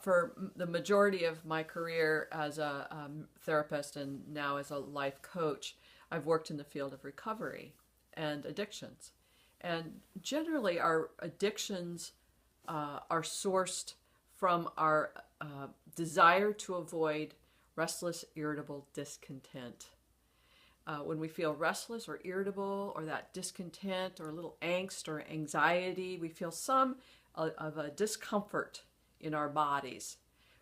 For the majority of my career as a therapist and now as a life coach, I've worked in the field of recovery and addictions. And generally, our addictions are sourced from our desire to avoid restless, irritable discontent. When we feel restless or irritable or that discontent or a little angst or anxiety, we feel some of a discomfort in our bodies.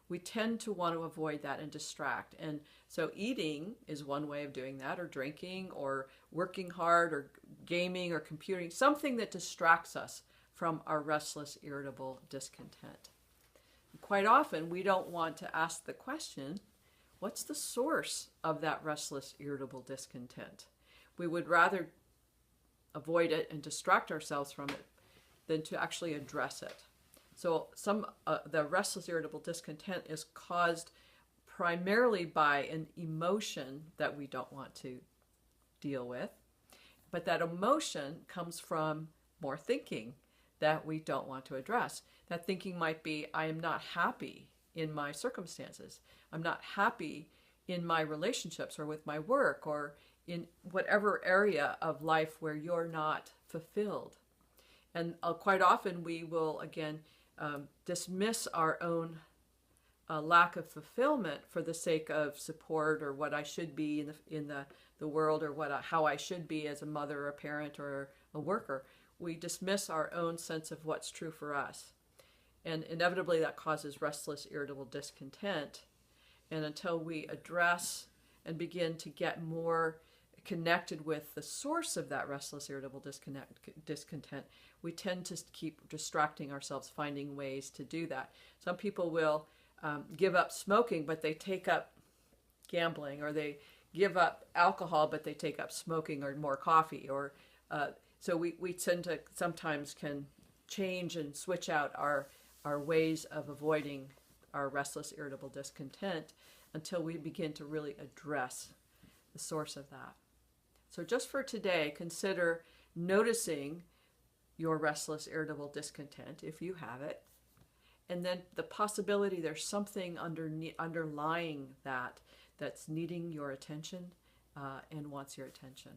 We tend to want to avoid that and distract. And so eating is one way of doing that, or drinking, or working hard, or gaming, or computing, something that distracts us from our restless, irritable discontent. Quite often, we don't want to ask the question, what's the source of that restless, irritable discontent? We would rather avoid it and distract ourselves from it than to actually address it. So the restless, irritable discontent is caused primarily by an emotion that we don't want to deal with. But that emotion comes from more thinking that we don't want to address. That thinking might be, I am not happy in my circumstances. I'm not happy in my relationships or with my work or in whatever area of life where you're not fulfilled. And quite often we will, again, dismiss our own lack of fulfillment for the sake of support or what I should be in the world, or how I should be as a mother or a parent or a worker. We dismiss our own sense of what's true for us. And inevitably that causes restless, irritable discontent. And until we address and begin to get more connected with the source of that restless, irritable discontent, we tend to keep distracting ourselves, finding ways to do that. Some people will give up smoking, but they take up gambling, or they give up alcohol, but they take up smoking or more coffee. Or so we tend to sometimes can change and switch out our ways of avoiding our restless, irritable discontent until we begin to really address the source of that. So just for today, consider noticing your restless, irritable discontent, if you have it, and then the possibility there's something underlying that that's needing your attention and wants your attention.